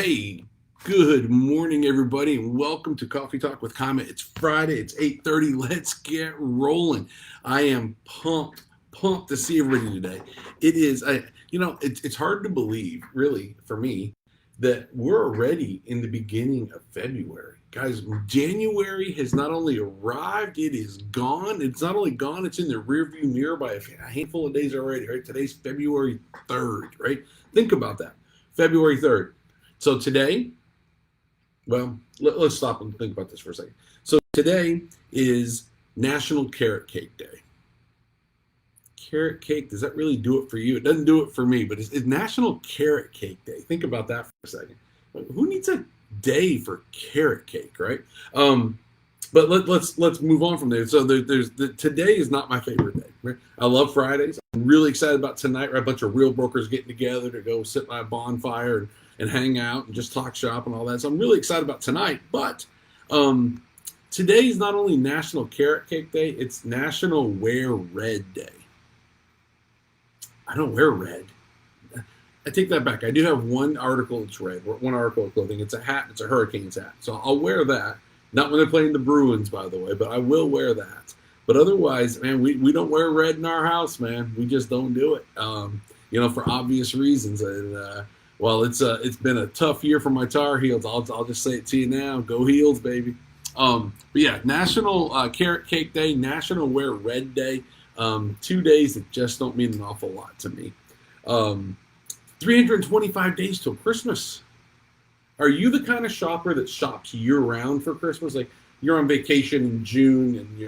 Hey, good morning, everybody, and welcome to Coffee Talk with Comet. It's Friday. It's 8:30. Let's get rolling. I am pumped to see everybody today. It is, it's hard to believe, really, for me, that we're already in the beginning of February. Guys, January has not only arrived, it is gone. It's not only gone, it's in the rearview mirror by a handful of days already, right? Today's February 3rd, right? Think about that. February 3rd. So today, let's stop and think about this for a second. So today is National Carrot Cake Day. Carrot cake, does that really do it for you? It doesn't do it for me, but it's National Carrot Cake Day. Think about that for a second. Who needs a day for carrot cake, right? But let's move on from there. So today is not my favorite day. Right? I love Fridays. I'm really excited about tonight. Right? A bunch of real brokers getting together to go sit by a bonfire and hang out and just talk shop and all that. So I'm really excited about tonight. But today is not only National Carrot Cake Day, it's National Wear Red Day. I don't wear red. I take that back. I do have one article that's red, one article of clothing. It's a hat. It's a Hurricanes hat. So I'll wear that. Not when they're playing the Bruins, by the way, but I will wear that. But otherwise, man, we don't wear red in our house, man. We just don't do it, for obvious reasons. And it's been a tough year for my Tar Heels. I'll just say it to you now. Go Heels, baby. But yeah, National Carrot Cake Day, National Wear Red Day. 2 days that just don't mean an awful lot to me. 325 days till Christmas. Are you the kind of shopper that shops year-round for Christmas? Like you're on vacation in June and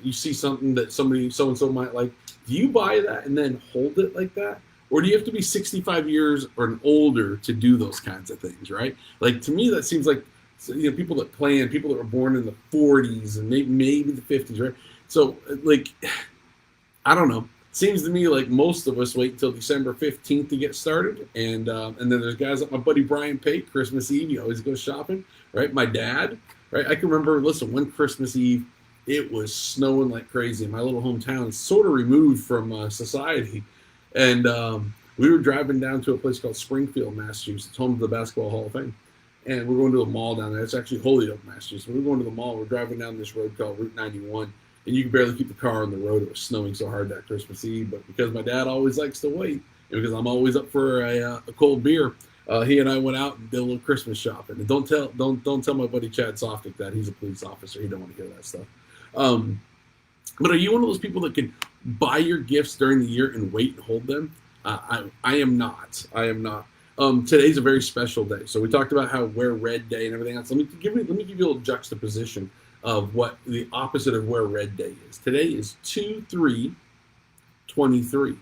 you see something that somebody so-and-so might like. Do you buy that and then hold it like that? Or do you have to be 65 years or older to do those kinds of things, right? Like to me, that seems like people that plan, people that were born in the 40s and maybe the 50s, right? So like, I don't know. Seems to me like most of us wait until December 15th to get started. And then there's guys like my buddy Brian Pate, Christmas Eve, you always go shopping, right? My dad, right? I can remember, listen, one Christmas Eve, it was snowing like crazy. My little hometown is sort of removed from society. And we were driving down to a place called Springfield, Massachusetts, home to the Basketball Hall of Fame. And we're going to a mall down there. It's actually Holyoke, Massachusetts. We're going to the mall. We're driving down this road called Route 91. And you could barely keep the car on the road. It was snowing so hard that Christmas Eve. But because my dad always likes to wait, and because I'm always up for a cold beer, he and I went out and did a little Christmas shopping. And don't tell my buddy Chad Softic that he's a police officer. He don't want to hear that stuff. But are you one of those people that can buy your gifts during the year and wait and hold them? I am not. I am not. Today's a very special day. So we talked about how Wear Red Day and everything else. Let me give you a little juxtaposition of what the opposite of Wear Red Day is. Today is 2/3/23.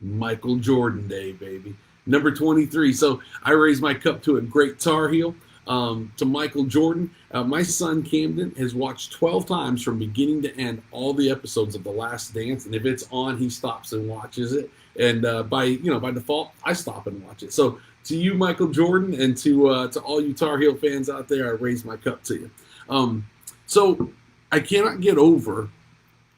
Michael Jordan Day, baby. Number 23. So I raise my cup to a great Tar Heel, to Michael Jordan. My son Camden has watched 12 times from beginning to end all the episodes of The Last Dance, and if it's on, he stops and watches it. And by default, I stop and watch it. So to you, Michael Jordan, and to all you Tar Heel fans out there, I raise my cup to you. So I cannot get over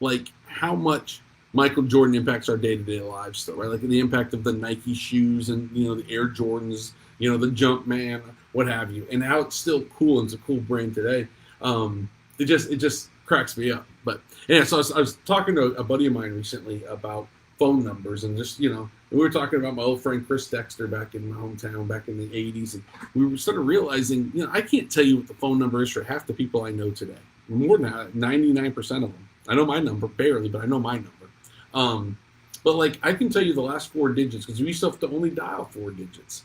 like how much Michael Jordan impacts our day-to-day lives still, right? Like the impact of the Nike shoes and the Air Jordans, the Jumpman, what have you, and how it's still cool and it's a cool brand today. It just cracks me up. But yeah, so I was talking to a buddy of mine recently about phone numbers and just and we were talking about my old friend Chris Dexter back in my hometown back in the 80s, and we were sort of realizing I can't tell you what the phone number is for half the people I know today. More than that, 99% of them. I know my number barely, but I know my number. But like I can tell you the last 4 digits because we used to have to only dial 4 digits.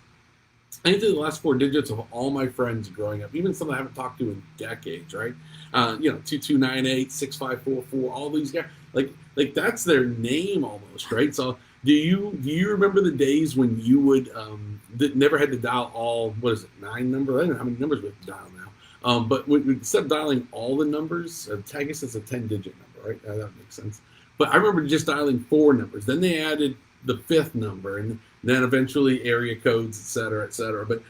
I can tell you the last 4 digits of all my friends growing up, even some I haven't talked to in decades, right? 2298, 6544, all these guys. Like that's their name almost, right? So do you remember the days when you would never had to dial all 9 numbers? I don't know how many numbers we have to dial now. But instead of dialing all the numbers, I guess it's a 10-digit number, right? That makes sense. But I remember just dialing 4 numbers. Then they added the 5th number, and then eventually area codes, et cetera, et cetera. But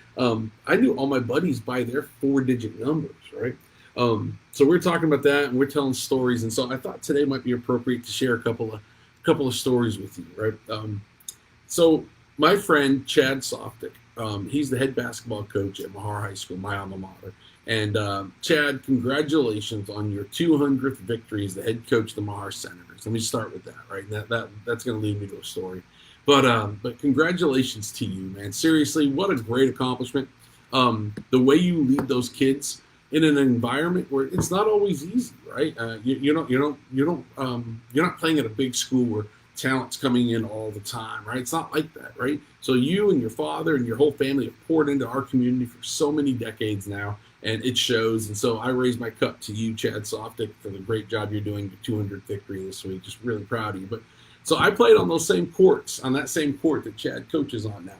I knew all my buddies by their 4-digit numbers, right? So we're talking about that, and we're telling stories. And so I thought today might be appropriate to share a couple of stories with you, right? So my friend Chad Softic, He's the head basketball coach at Mahar High School, my alma mater. And Chad, congratulations on your 200th victory as the head coach of the Mahar Senators. Let me start with that, right? That's going to lead me to a story. But congratulations to you, man. Seriously, what a great accomplishment. The way you lead those kids in an environment where it's not always easy, right? You're not playing at a big school where talent's coming in all the time, right? It's not like that, right? So you and your father and your whole family have poured into our community for so many decades now, and it shows. And so I raise my cup to you, Chad Softic, for the great job you're doing, your 200th victory this week. Just really proud of you. But so I played on those same courts, on that same court that Chad coaches on now.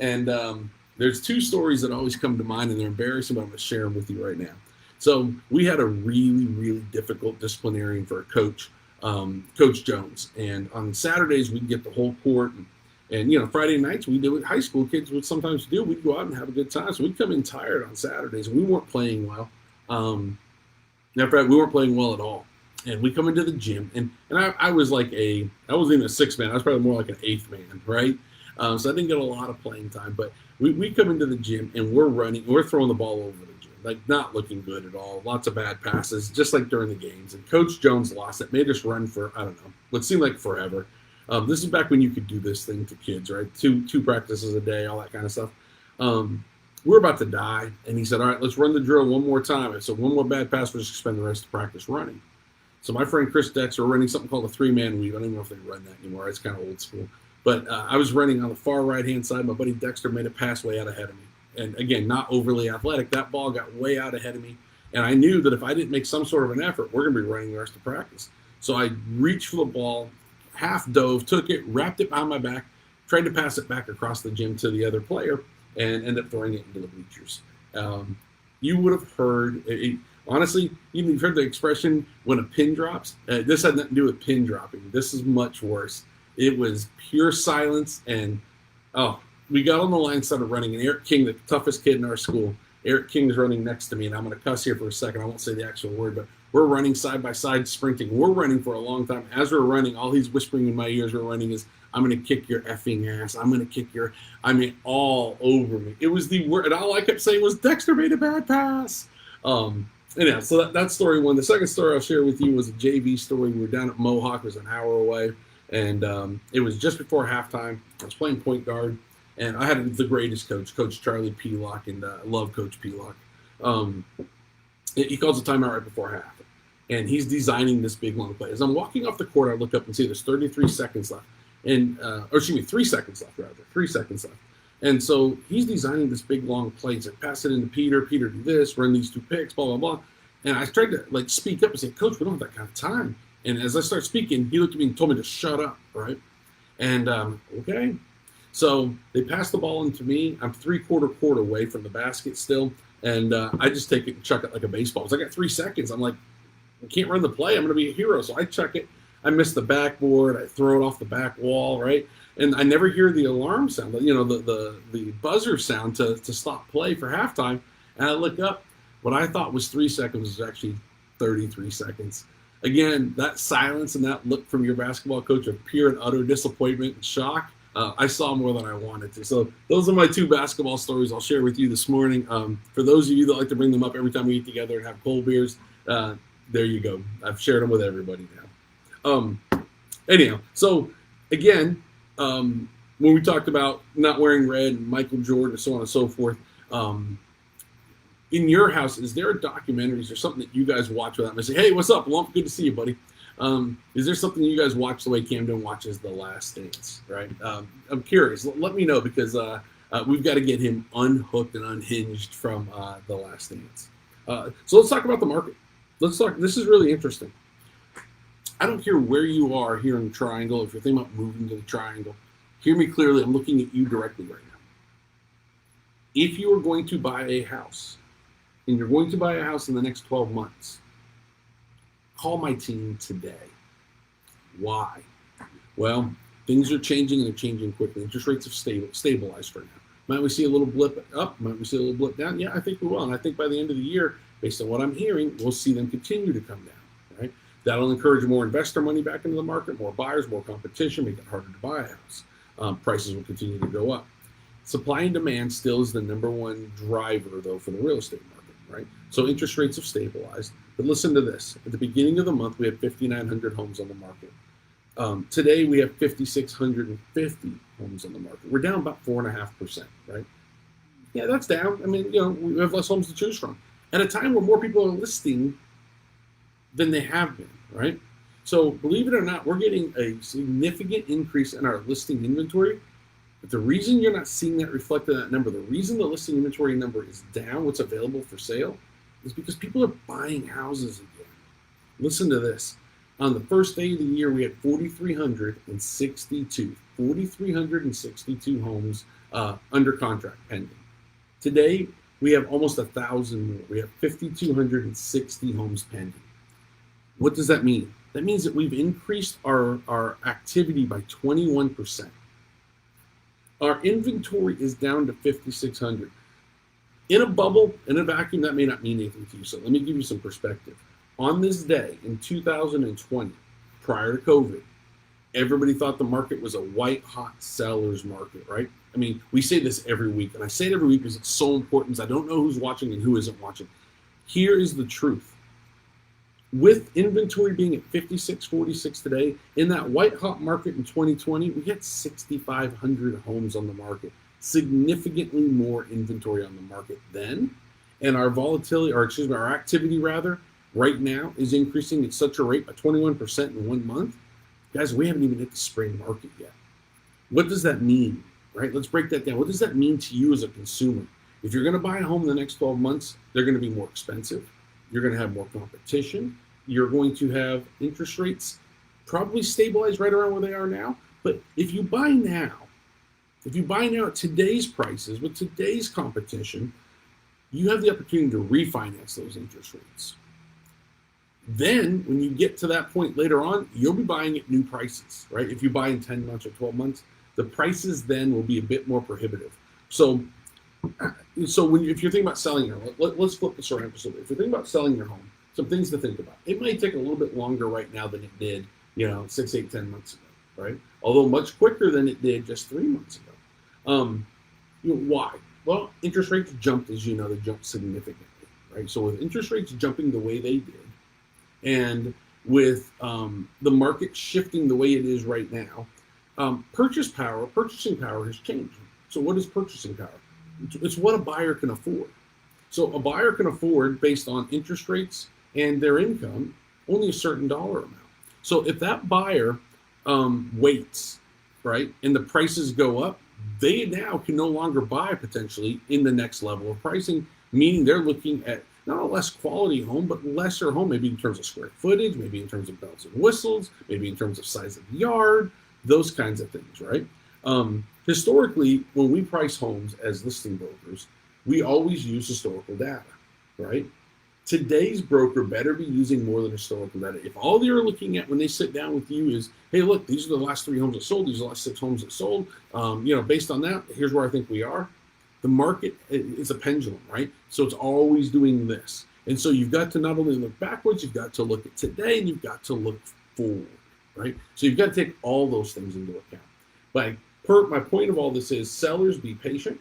And there's two stories that always come to mind, and they're embarrassing, but I'm going to share them with you right now. So we had a really, really difficult disciplinarian for a coach, Coach Jones. And on Saturdays, we'd get the whole court. And Friday nights, we did what high school kids would sometimes do. We'd go out and have a good time. So we'd come in tired on Saturdays, and we weren't playing well. In fact, we weren't playing well at all. And we come into the gym, and I was like I wasn't even a sixth man. I was probably more like an eighth man, right? So I didn't get a lot of playing time. But we come into the gym, and we're throwing the ball over the gym, like not looking good at all. Lots of bad passes, just like during the games. And Coach Jones lost it, made us run for, I don't know, what seemed like forever. This is back when you could do this thing to kids, right? Two practices a day, all that kind of stuff. We're about to die, and he said, all right, let's run the drill one more time. And so one more bad pass, we'll just spend the rest of practice running. So my friend Chris Dexter, we're running something called a three-man weave. I don't even know if they run that anymore. It's kind of old school. But I was running on the far right-hand side. My buddy Dexter made a pass way out ahead of me. And, again, not overly athletic. That ball got way out ahead of me. And I knew that if I didn't make some sort of an effort, we're going to be running the rest of practice. So I reached for the ball, half dove, took it, wrapped it behind my back, tried to pass it back across the gym to the other player, and ended up throwing it into the bleachers. You would have heard honestly, you've heard the expression when a pin drops. This had nothing to do with pin dropping. This is much worse. It was pure silence, and we got on the line, started running, and Eric King, the toughest kid in our school, Eric King is running next to me, and I'm going to cuss here for a second. I won't say the actual word, but we're running side by side, sprinting. We're running for a long time. As we're running, all he's whispering in my ears, we're running is, I'm going to kick your effing ass. I'm going to kick your, all over me. It was the word, and all I kept saying was, Dexter made a bad pass. Anyhow, so that's story one. The second story I'll share with you was a JV story. We were down at Mohawk. It was an hour away, and it was just before halftime. I was playing point guard, and I had the greatest coach, Coach Charlie Pelock, and I love Coach Pelock. He calls a timeout right before half, and he's designing this big long play. As I'm walking off the court, I look up and see there's 33 seconds left, and 3 seconds left, rather. 3 seconds left. And so he's designing this big, long play. He's like, pass it into Peter. Peter, do this. Run these 2 picks, blah, blah, blah. And I tried to, speak up and say, Coach, we don't have that kind of time. And as I start speaking, he looked at me and told me to shut up, right? And, okay. So they pass the ball into me. I'm 3/4 court away from the basket still. And I just take it and chuck it like a baseball. So I got 3 seconds. I'm like, I can't run the play. I'm going to be a hero. So I chuck it. I miss the backboard. I throw it off the back wall, right? And I never hear the alarm sound, the buzzer sound to stop play for halftime. And I look up. What I thought was 3 seconds was actually 33 seconds. Again, that silence and that look from your basketball coach of pure and utter disappointment and shock, I saw more than I wanted to. So those are my 2 basketball stories I'll share with you this morning. For those of you that like to bring them up every time we eat together and have cold beers, there you go. I've shared them with everybody now. Anyhow, so again, when we talked about not wearing red and Michael Jordan and so on and so forth, in your house, is there a documentary? Is there something that you guys watch without me? Say, hey, what's up, Lump? Good to see you, buddy. Is there something you guys watch the way Camden watches The Last Dance, right? I'm curious. Let me know, because we've got to get him unhooked and unhinged from The Last Dance. So let's talk about the market. This is really interesting. I don't care where you are here in the Triangle. If you're thinking about moving to the Triangle, hear me clearly. I'm looking at you directly right now. If you are going to buy a house, and you're going to buy a house in the next 12 months, call my team today. Why? Well, things are changing, and they're changing quickly. Interest rates have stabilized for now. Might we see a little blip up? Might we see a little blip down? Yeah, I think we will. And I think by the end of the year, based on what I'm hearing, we'll see them continue to come down, right? That'll encourage more investor money back into the market, more buyers, more competition, make it harder to buy a house. Prices will continue to go up. Supply and demand still is the number one driver, though, for the real estate market, right? So interest rates have stabilized. But listen to this. At the beginning of the month, we had 5,900 homes on the market. Today, we have 5,650 homes on the market. We're down about 4.5%, right? Yeah, that's down. I mean, we have less homes to choose from at a time where more people are listing than they have been, right? So believe it or not, we're getting a significant increase in our listing inventory. But the reason you're not seeing that reflected in that number, the reason the listing inventory number is down, what's available for sale, is because people are buying houses again. Listen to this. On the first day of the year, we had 4,362 homes under contract pending. Today, we have almost 1,000 more. We have 5,260 homes pending. What does that mean? That means that we've increased our activity by 21%. Our inventory is down to 5,600. In a bubble, in a vacuum, that may not mean anything to you. So let me give you some perspective. On this day in 2020, prior to COVID, everybody thought the market was a white hot seller's market, right? I mean, we say this every week, and I say it every week because it's so important, because I don't know who's watching and who isn't watching. Here is the truth. With inventory being at 5646 today, in that white hot market in 2020, we had 6,500 homes on the market, significantly more inventory on the market then. And our our activity right now is increasing at such a rate, by 21% in 1 month. Guys, we haven't even hit the spring market yet. What does that mean, right? Let's break that down. What does that mean to you as a consumer? If you're going to buy a home in the next 12 months, they're going to be more expensive. You're going to have more competition. You're going to have interest rates probably stabilize right around where they are now. But if you buy now at today's prices with today's competition, you have the opportunity to refinance those interest rates. Then when you get to that point later on, you'll be buying at new prices, right? If you buy in 10 months or 12 months, the prices then will be a bit more prohibitive. So if you're thinking about selling your home, let's flip this around for a bit. If you're thinking about selling your home, some things to think about. It might take a little bit longer right now than it did, 6, 8, 10 months ago, right? Although much quicker than it did just 3 months ago. Why? Well, interest rates jumped, as you know, they jumped significantly, right? So with interest rates jumping the way they did, and with the market shifting the way it is right now, purchasing power has changed. So what is purchasing power? It's what a buyer can afford. So a buyer can afford, based on interest rates and their income, only a certain dollar amount. So if that buyer waits, right, and the prices go up, they now can no longer buy potentially in the next level of pricing, meaning they're looking at not a less quality home, but lesser home, maybe in terms of square footage, maybe in terms of bells and whistles, maybe in terms of size of yard, those kinds of things, right? Historically, when we price homes as listing brokers, we always use historical data, right? Today's broker better be using more than historical data. If all they're looking at when they sit down with you is, hey, look, these are the last 3 homes that sold, these are the last 6 homes that sold, based on that, here's where I think we are. The market is a pendulum, right? So it's always doing this. And so you've got to not only look backwards, you've got to look at today, and you've got to look forward, right? So you've got to take all those things into account. My point of all this is, sellers, be patient,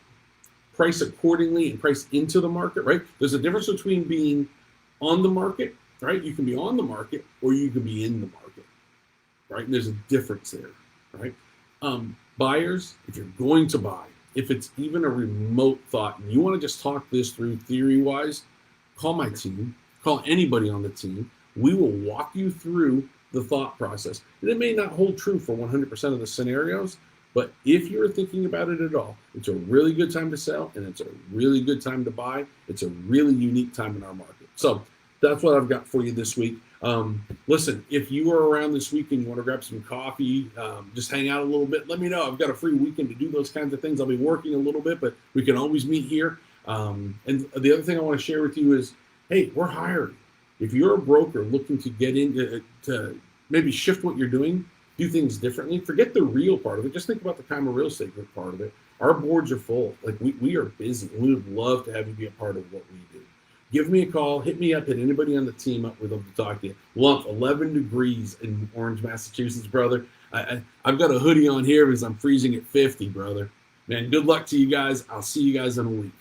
price accordingly, and price into the market, right? There's a difference between being on the market, right? You can be on the market, or you can be in the market, right? And there's a difference there, right? Buyers, if you're going to buy, if it's even a remote thought, and you want to just talk this through theory-wise, call my team, call anybody on the team. We will walk you through the thought process. And it may not hold true for 100% of the scenarios, but if you're thinking about it at all, it's a really good time to sell, and it's a really good time to buy. It's a really unique time in our market. So that's what I've got for you this week. Listen, if you are around this week and you want to grab some coffee, just hang out a little bit, let me know. I've got a free weekend to do those kinds of things. I'll be working a little bit, but we can always meet here. And the other thing I want to share with you is, hey, we're hiring. If you're a broker looking to get into to maybe shift what you're doing, do things differently, forget the real part of it. Just think about the Kima Real Estate Group part of it. Our boards are full. Like we are busy, and we would love to have you be a part of what we do. Give me a call, hit me up, hit anybody on the team up. We'd love to talk to you. We'll have 11 degrees in Orange, Massachusetts, brother. I've got a hoodie on here because I'm freezing at 50, brother. Man, good luck to you guys. I'll see you guys in a week.